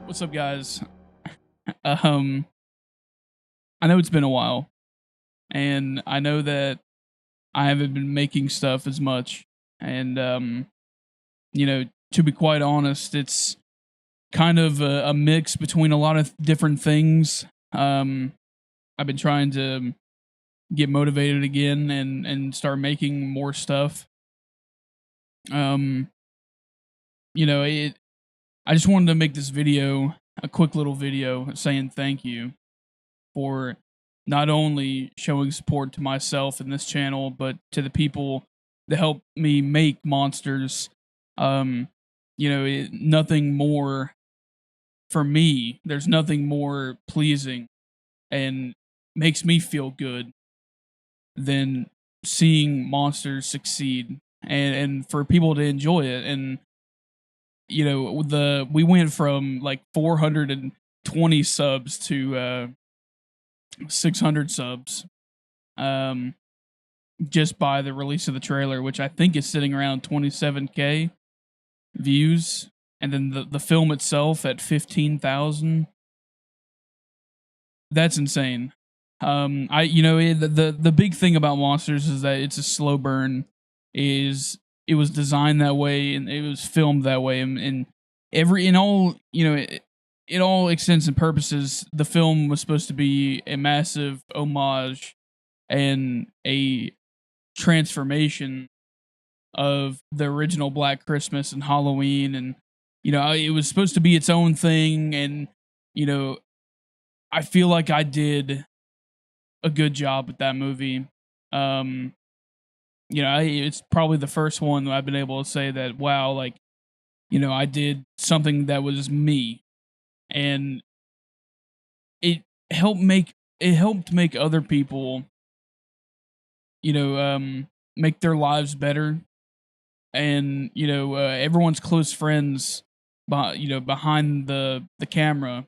What's up, guys? Um, I know it's been a while, and I know that I haven't been making stuff as much. And you know, to be quite honest, it's kind of a mix between a lot of different things. Um, I've been trying to get motivated again and start making more stuff. Um, it. I just wanted to make this video, a quick little video saying thank you for not only showing support to myself and this channel, but to the people that help me make monsters. Um, nothing more for me. There's nothing more pleasing and makes me feel good than seeing monsters succeed and for people to enjoy it. And we went from like 420 subs to 600 subs, um, just by the release of the trailer, which I think is sitting around 27K views, and then the film itself at 15,000. That's insane. The big thing about Monsters is that it's a slow burn. Is It was designed that way and it was filmed that way, and every in all in all extents and purposes, the film was supposed to be a massive homage and a transformation of the original Black Christmas and Halloween. And it was supposed to be its own thing. And you know I feel like I did a good job with that movie. um it's probably the first one that I've been able to say that, wow, like, I did something that was me. And it helped make other people, make their lives better. And everyone's close friends, behind the camera,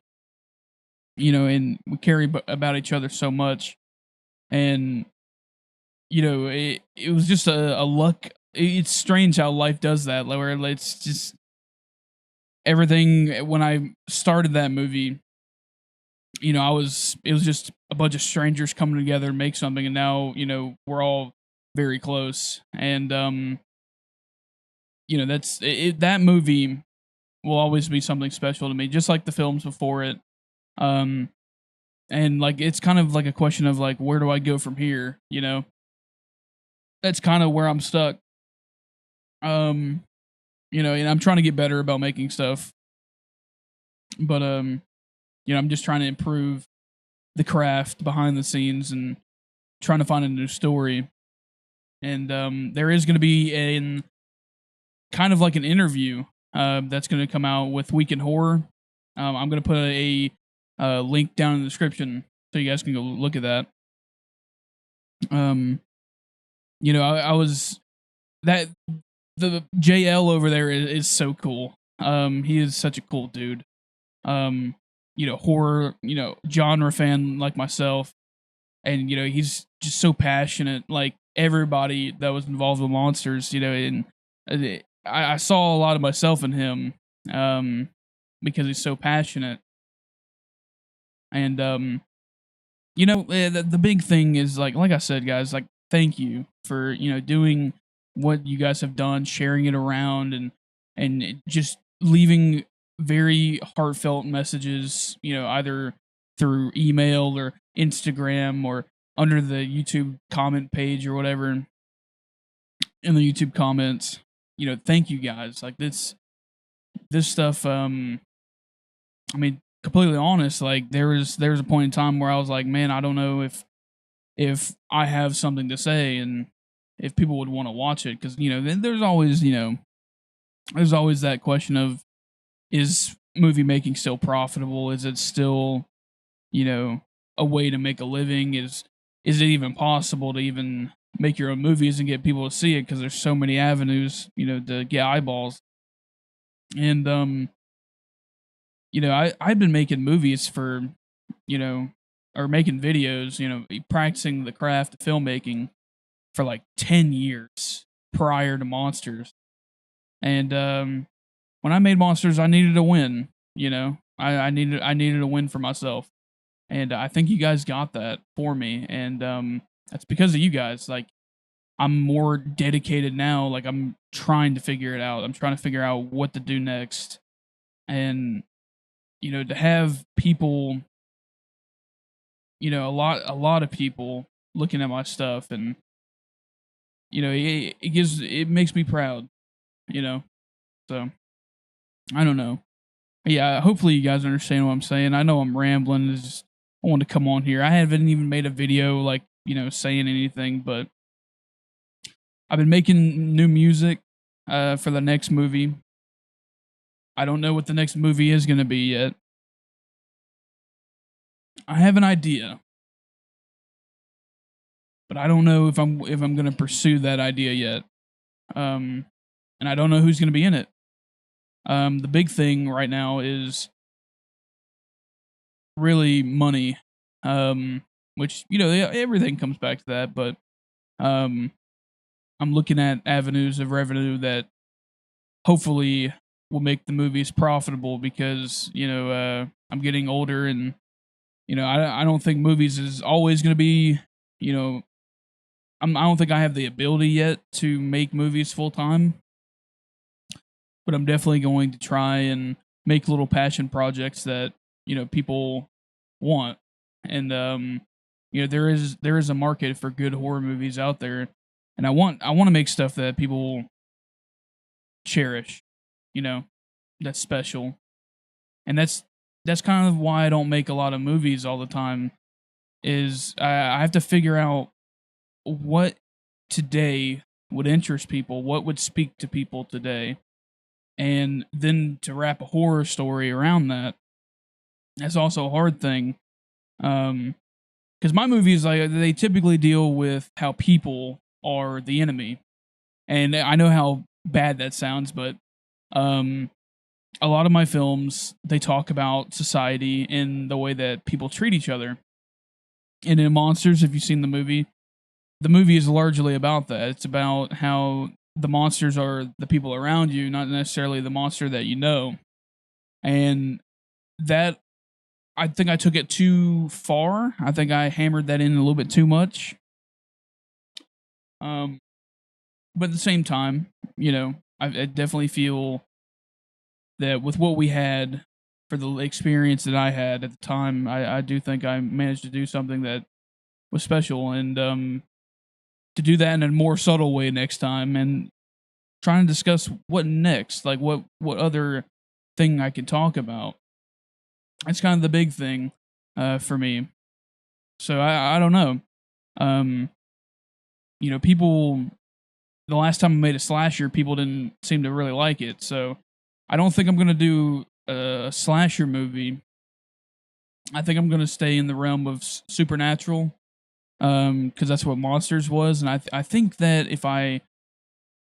and we care about each other so much. And it was just a luck. It's strange how life does that, where it's just everything. When I started that movie, it was just a bunch of strangers coming together and make something. And now, we're all very close. And that movie will always be something special to me, just like the films before it. Um, and like, it's kind of like a question of like, where do I go from here? That's kind of where I'm stuck. Um, and I'm trying to get better about making stuff, but I'm just trying to improve the craft behind the scenes and trying to find a new story. And there is going to be kind of like an interview that's going to come out with Week in Horror. I'm going to put a link down in the description so you guys can go look at that. I was that the JL over there is so cool. He is such a cool dude. Horror, genre fan like myself, and he's just so passionate. Like everybody that was involved with Monsters, and I saw a lot of myself in him, because he's so passionate. And the big thing is like I said, guys, like, thank you for doing what you guys have done, sharing it around, and just leaving very heartfelt messages, either through email or Instagram or under the YouTube comment page or whatever, in the YouTube comments. Thank you guys. Like, this stuff, I mean, completely honest, like there was a point in time where I was like, man, I don't know if I have something to say and if people would want to watch it. Because then there's always that question of, is movie making still profitable? Is it still a way to make a living? Is it even possible to even make your own movies and get people to see it? Because there's so many avenues to get eyeballs. And I've been making movies for, or making videos, practicing the craft of filmmaking for like 10 years prior to Monsters. And when I made Monsters, I needed a win, I needed a win for myself, and I think you guys got that for me, and that's because of you guys. Like, I'm more dedicated now. Like, I'm trying to figure it out. I'm trying to figure out what to do next, and to have people, a lot of people looking at my stuff, and it makes me proud. You know, so I don't know. Yeah, hopefully you guys understand what I'm saying. I know I'm rambling. It's just, I wanted to come on here. I haven't even made a video like, saying anything, but I've been making new music for the next movie. I don't know what the next movie is going to be yet. I have an idea, but I don't know if I'm going to pursue that idea yet. Um, and I don't know who's going to be in it. The big thing right now is really money, which everything comes back to that. But um, I'm looking at avenues of revenue that hopefully will make the movies profitable because I'm getting older, and I don't think movies is always going to be you know I don't think I have the ability yet to make movies full time, but I'm definitely going to try and make little passion projects that people want, and there is a market for good horror movies out there, and I want to make stuff that people cherish, you know, that's special. And that's kind of why I don't make a lot of movies all the time is I have to figure out what today would interest people, what would speak to people today. And then to wrap a horror story around that, that's also a hard thing. Because my movies, like, they typically deal with how people are the enemy, and I know how bad that sounds, but um, a lot of my films they talk about society in the way that people treat each other. And in Monsters, if you've seen the movie is largely about that. It's about how the monsters are the people around you, not necessarily the monster that you know. And that I think I took it too far. I think I hammered that in a little bit too much. Um, but at the same time, I definitely feel that with what we had for the experience that I had at the time, I do think I managed to do something that was special, and to do that in a more subtle way next time, and trying to discuss what next, like what other thing I could talk about. That's kind of the big thing for me. So I don't know. Um, people. The last time I made a slasher, people didn't seem to really like it. So I don't think I'm gonna do a slasher movie. I think I'm gonna stay in the realm of supernatural, because that's what Monsters was, and I think that if I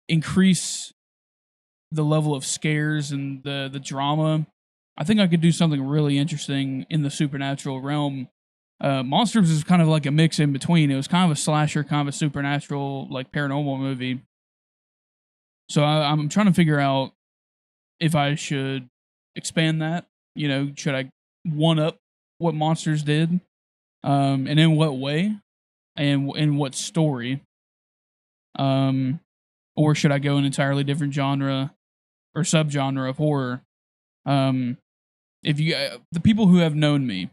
increase the level of scares and the drama, I think I could do something really interesting in the supernatural realm. Monsters is kind of like a mix in between. It was kind of a slasher, kind of a supernatural, like paranormal movie. So I'm trying to figure out if I should expand that. Should I one up what Monsters did, and in what way, and in what story, um, or should I go an entirely different genre or subgenre of horror? Um, if you the people who have known me,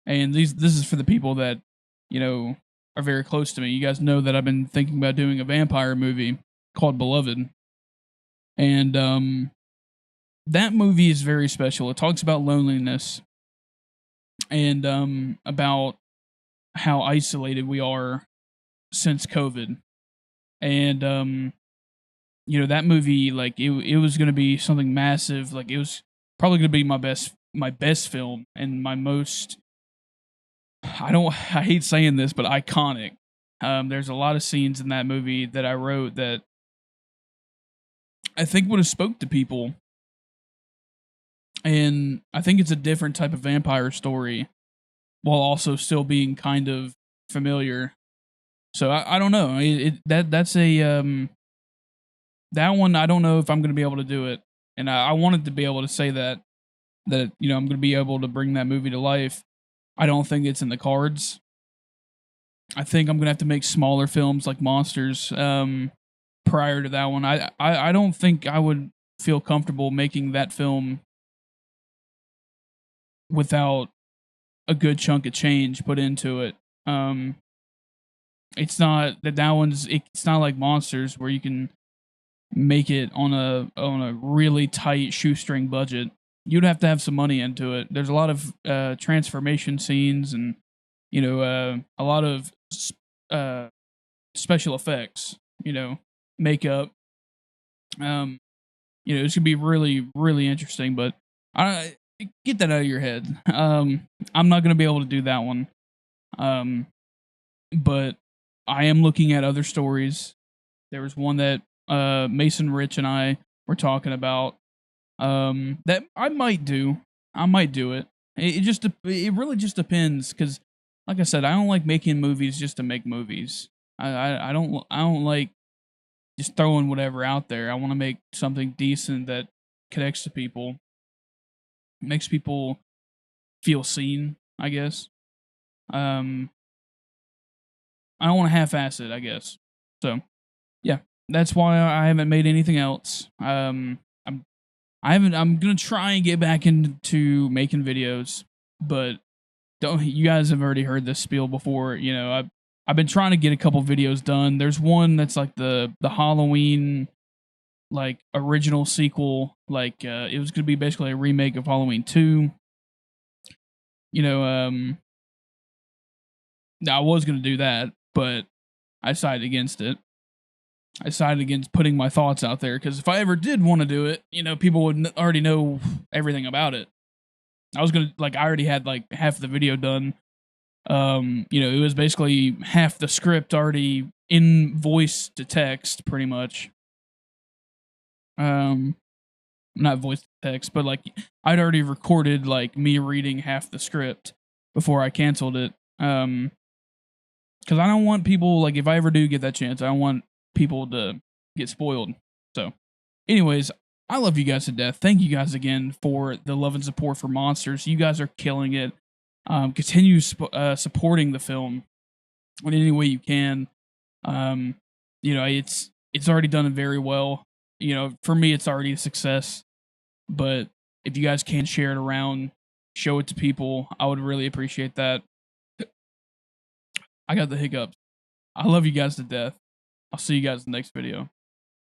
and this is for the people that are very close to me. You guys know that I've been thinking about doing a vampire movie called Beloved, and that movie is very special. It talks about loneliness and about how isolated we are since COVID, and that movie, like, it was going to be something massive. Like, it was probably going to be my best film and my most, I hate saying this, but iconic. There's a lot of scenes in that movie that I wrote that I think would have spoke to people, and I think it's a different type of vampire story while also still being kind of familiar. So I don't know. That's a that one I don't know if I'm going to be able to do it, and I wanted to be able to say that that I'm going to be able to bring that movie to life. I don't think it's in the cards. I think I'm going to have to make smaller films like Monsters prior to that one. I don't think I would feel comfortable making that film without a good chunk of change put into it. Um, it's not that one's. It's not like Monsters where you can make it on a really tight shoestring budget. You'd have to have some money into it. There's a lot of transformation scenes and a lot of uh, special effects. Makeup. Um, it's gonna be really really interesting. But I get that out of your head. I'm not gonna be able to do that one. Um, but I am looking at other stories. There was one that Mason Rich and I were talking about that I might do. I might do it. It really just depends because, like I said, I don't like making movies just to make movies. I don't like just throwing whatever out there. I want to make something decent that connects to people, makes people feel seen. I guess. Um, I don't want to half-ass it. I guess. So yeah, that's why I haven't made anything else. I haven't. I'm gonna try and get back into making videos, but don't. You guys have already heard this spiel before. I've been trying to get a couple videos done. There's one that's like the Halloween like original sequel. Like it was gonna be basically a remake of Halloween 2. You know, I was gonna do that, but I decided against it. I decided against putting my thoughts out there because if I ever did want to do it, people would already know everything about it. I was gonna I already had like half the video done. It was basically half the script already in voice to text, pretty much. Um, Not voice to text, but like I'd already recorded like me reading half the script before I canceled it. Because I don't want people like if I ever do get that chance, I don't want people to get spoiled. So, anyways, I love you guys to death. Thank you guys again for the love and support for Monsters. You guys are killing it. Continue supporting the film in any way you can. Um, it's already done very well. For me, it's already a success. But if you guys can share it around, show it to people, I would really appreciate that. I got the hiccups. I love you guys to death. I'll see you guys in the next video.